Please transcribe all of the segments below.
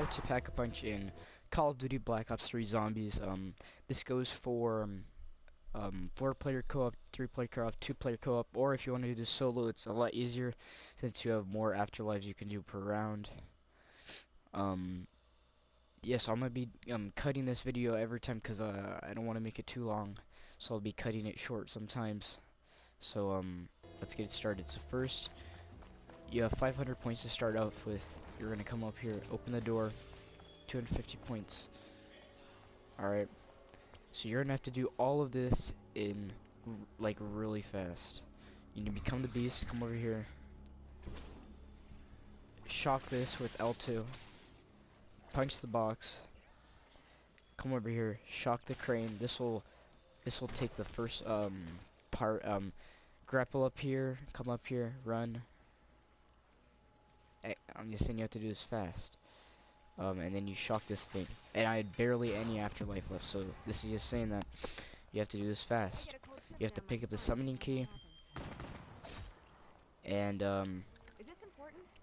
how to pack a punch in Call of Duty Black Ops 3 Zombies. This goes for 4-player co-op, 3-player co-op, 2-player co-op, or if you want to do this solo, it's a lot easier since you have more afterlives you can do per round. Yes, I'm gonna be cutting this video every time because I don't want to make it too long, so I'll be cutting it short sometimes. So let's get it started. So first, you have 500 points to start off with. You're gonna come up here, open the door, 250 points. Alright, so you're gonna have to do all of this in like really fast. You need to become the beast, come over here, shock this with L2, punch the box, come over here, shock the crane. This will take the first part. Grapple up here, come up here, run. I'm just saying you have to do this fast. And then you shock this thing. And I had barely any afterlife left, so this is just saying that you have to do this fast. You have to pick up the summoning key. And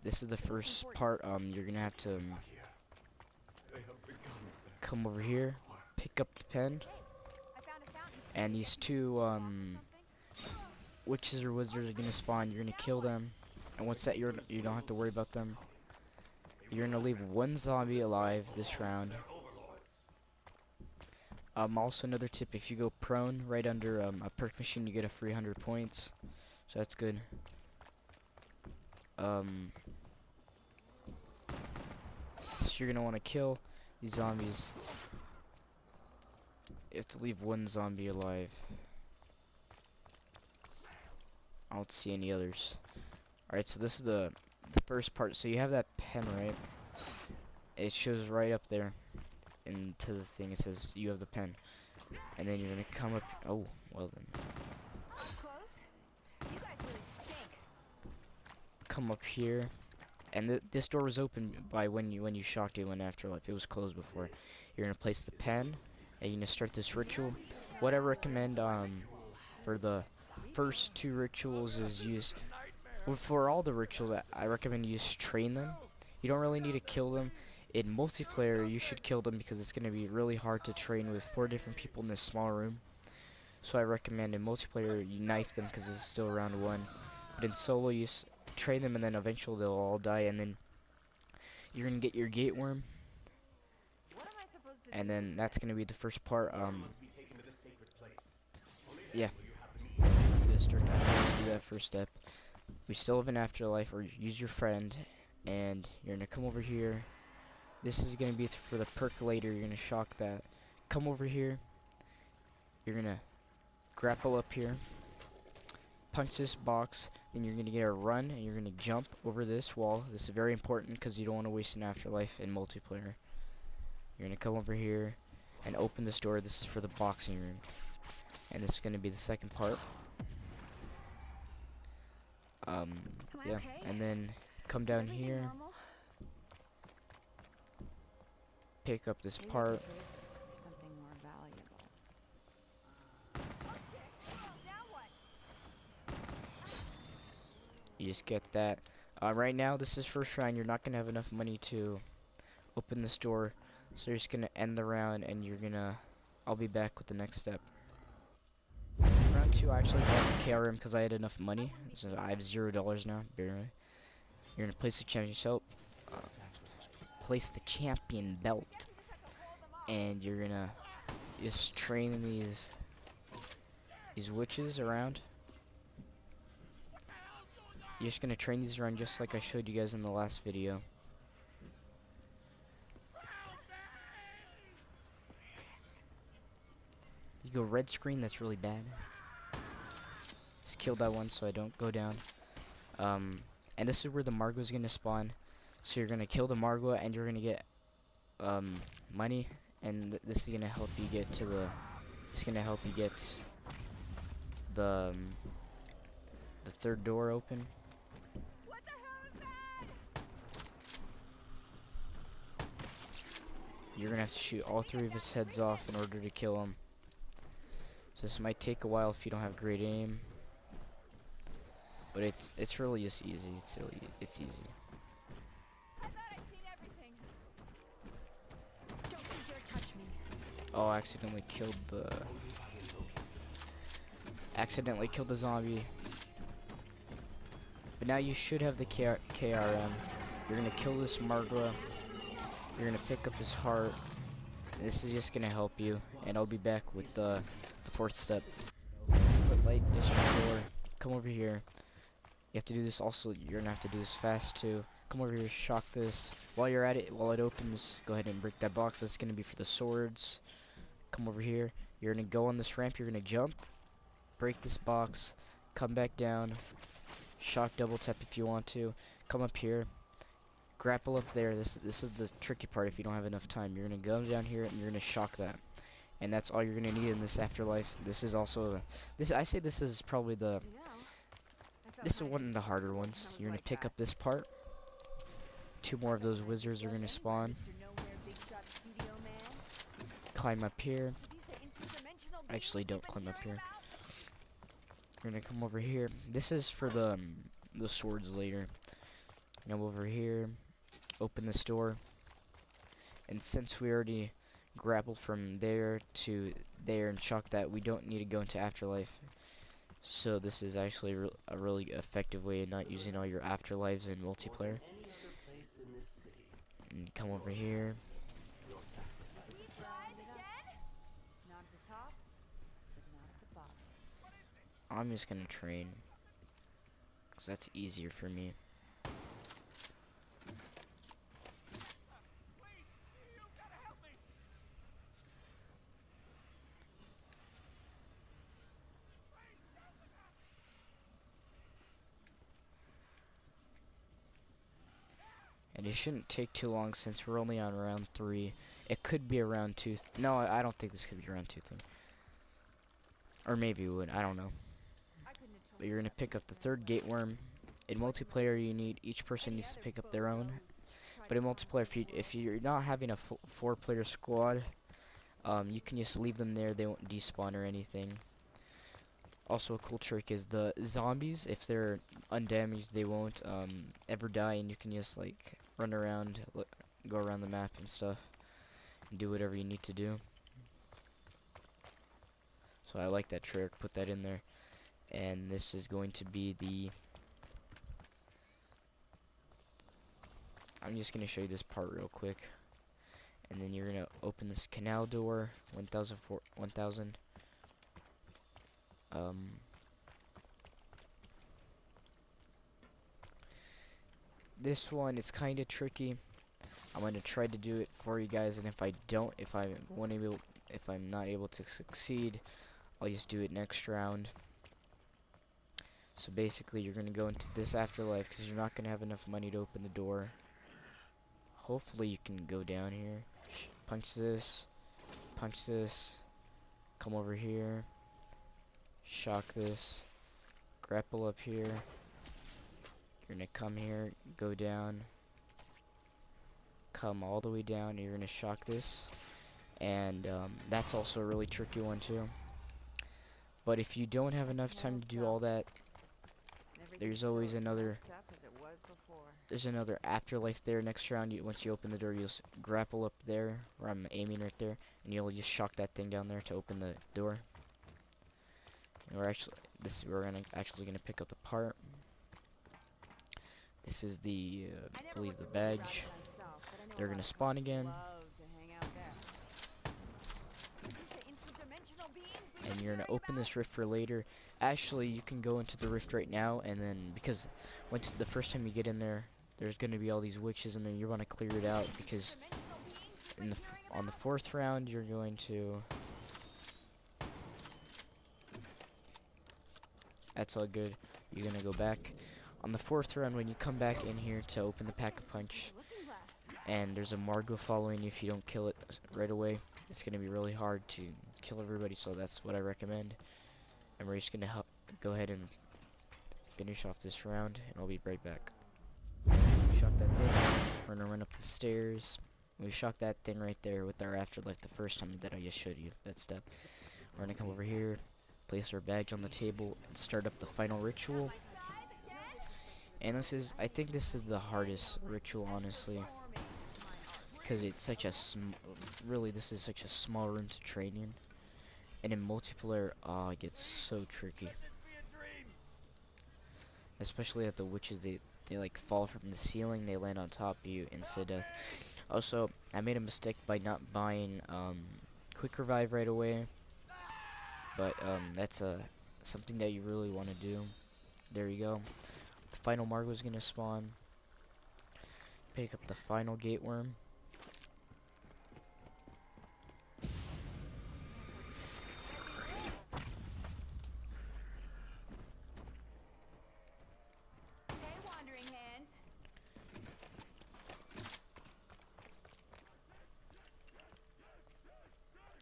this is the first part. You're gonna have to come over here, pick up the pen, and these two witches or wizards are gonna spawn. You're gonna kill them, and once that you don't have to worry about them. You're gonna leave one zombie alive this round. Also another tip: if you go prone right under a perk machine, you get a free 100 points, so that's good. So you're gonna want to kill these zombies. You have to leave one zombie alive. I don't see any others. Alright, so this is the first part. So you have that pen, right? It shows right up there into the thing. It says you have the pen. And then you're gonna come up. Oh, well then. Close? You guys really stink. Come up here. And this door was open by when you shocked it when afterlife. It was closed before. You're gonna place the pen, and you're gonna start this ritual. What I recommend for the first two rituals is use. Well, for all the rituals, I recommend you just train them. You don't really need to kill them. In multiplayer, you should kill them because it's going to be really hard to train with 4 different people in this small room. So I recommend in multiplayer, you knife them because it's still round 1. But in solo, you train them and then eventually they'll all die. And then you're going to get your gate worm. And then that's going to be the first part. Yeah. Just do that first step. We still have an afterlife, or use your friend, and you're gonna come over here. This is gonna be for the percolator. You're gonna shock that. Come over here. You're gonna grapple up here, punch this box, then you're gonna get a run, and you're gonna jump over this wall. This is very important because you don't want to waste an afterlife in multiplayer. You're gonna come over here and open this door. This is for the boxing room, and this is gonna be the second part. Yeah, okay? and then come down here, Normal? pick up this part. For something more valuable. You just get that. Right now, this is first round. You're not gonna have enough money to open this door, so you're just gonna end the round, and I'll be back with the next step. Round 2, I actually bought the KRM because I had enough money. So I have $0 now, barely. You're gonna place the champion place the champion belt, and you're gonna just train these witches around. You're just gonna train these around just like I showed you guys in the last video. You go red screen, that's really bad. Let's kill that one so I don't go down. And this is where the Margot is gonna spawn. So you're gonna kill the Margot and you're gonna get money, and this is gonna help you get to the. It's gonna help you get the third door open. What the hell is that? You're gonna have to shoot all 3 of his heads off in order to kill him. So this might take a while if you don't have great aim, but it's really just easy. It's easy. I thought I'd seen everything. Oh, I accidentally killed the zombie. But now you should have the KRM. You're gonna kill this Margwa. You're gonna pick up his heart. This is just gonna help you, and I'll be back with the fourth step. Put light district door. Come over here. You have to do this also. You're gonna have to do this fast too. Come over here, shock this. While you're at it, while it opens, go ahead and break that box. That's gonna be for the swords. Come over here. You're gonna go on this ramp. You're gonna jump, break this box, come back down, shock double tap if you want to. Come up here, grapple up there. This is the tricky part. If you don't have enough time, you're gonna go down here and you're gonna shock that. And that's all you're gonna need in this afterlife. This is also I say this is probably the this is one of the harder ones. You're gonna pick up this part. 2 more of those wizards are gonna spawn. Climb up here. Actually, don't climb up here. You're gonna come over here. This is for the swords later. Now over here, open this door. And since we already grappled from there to there and shocked that, we don't need to go into afterlife. So this is actually a really effective way of not using all your afterlives in multiplayer. And come over here. I'm just gonna train, because that's easier for me. And it shouldn't take too long since we're only on round 3. It could be a round 2. No, I don't think this could be a round 2 thing. Or maybe it would, I don't know. But you're gonna pick up the 3rd gate worm. In multiplayer, each person needs to pick up their own. But in multiplayer, if you're not having a 4-player squad, you can just leave them there. They won't despawn or anything. Also, a cool trick is the zombies. If they're undamaged, they won't ever die, and you can just like run around, go around the map and stuff, and do whatever you need to do. So I like that trick. Put that in there. And this is going to be the... I'm just going to show you this part real quick. And then you're going to open this canal door, 1000. This one is kind of tricky. I'm going to try to do it for you guys, and if I'm not able to succeed, I'll just do it next round. So basically, you're going to go into this afterlife because you're not going to have enough money to open the door. Hopefully, you can go down here. Punch this. Come over here. Shock this. Grapple up here. You're going to come here, go down. Come all the way down. You're going to shock this. And that's also a really tricky one, too. But if you don't have enough time to do all that, there's always another afterlife there next round. Once you open the door, you'll just grapple up there, where I'm aiming right there, and you'll just shock that thing down there to open the door. And we're actually gonna pick up the part. This is the I believe the badge. They're gonna spawn again. And you're gonna open this rift for later. Actually, you can go into the rift right now, and then because the first time you get in there, there's gonna be all these witches, and then you want to clear it out because on the 4th round you're going to. That's all good. You're gonna go back on the 4th round when you come back in here to open the pack-a-punch, and there's a Margwa following you. If you don't kill it right away, it's gonna be really hard to kill everybody, so that's what I recommend. And we're just gonna go ahead and finish off this round, and I'll be right back. We shock that thing. We're gonna run up the stairs. We shocked that thing right there with our afterlife the first time that I just showed you that step. We're gonna come over here, place our badge on the table, and start up the final ritual. And I think this is the hardest ritual, honestly. because it's such a really this is such a small room to train in, and in multiplayer, it gets so tricky. Especially at the witches, they like fall from the ceiling, they land on top of you instead of. Also, I made a mistake by not buying quick revive right away, but that's something that you really want to do. There you go. The final Margo is gonna spawn. Pick up the final gate worm. Hey, wandering hands.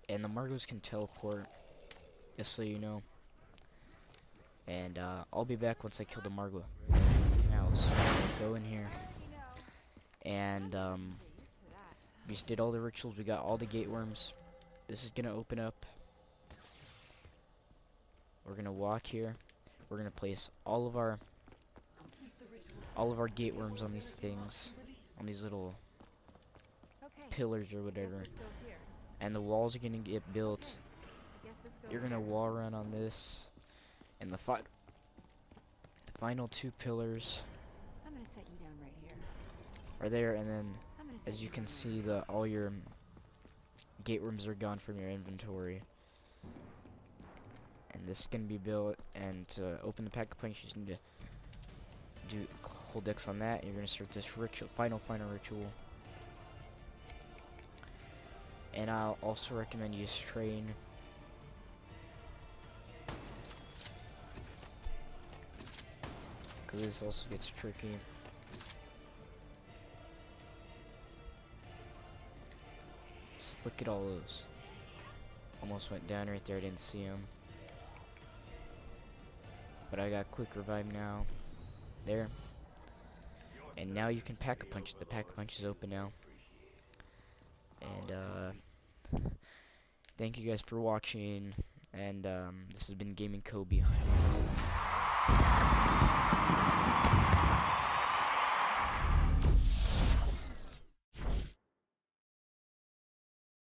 And the Margos can teleport, just so you know. And I'll be back once I kill the Margo. Now, so go in here. You know, And get used to that. we just did all the rituals, we got all the gate worms. This is gonna open up. We're gonna walk here. We're gonna place all of our gate worms on these things, on these little Okay. pillars or Guess whatever. this goes here. And the walls are gonna get built. I guess this goes You're gonna here. wall run on this, and the final two pillars I'm gonna set you down right here. are there, and then I'm gonna set as you can down see, all your gate worms are gone from your inventory. And this is gonna be built, and to open the pack of punch, you just need to hold X on that. And you're gonna start this ritual, final ritual. And I'll also recommend you just train. Because this also gets tricky. Just look at all those. Almost went down right there, I didn't see them. But I got quick revive now. There. And now you can pack a punch. The pack a punch is open now. And thank you guys for watching. And this has been Gaming Kobe.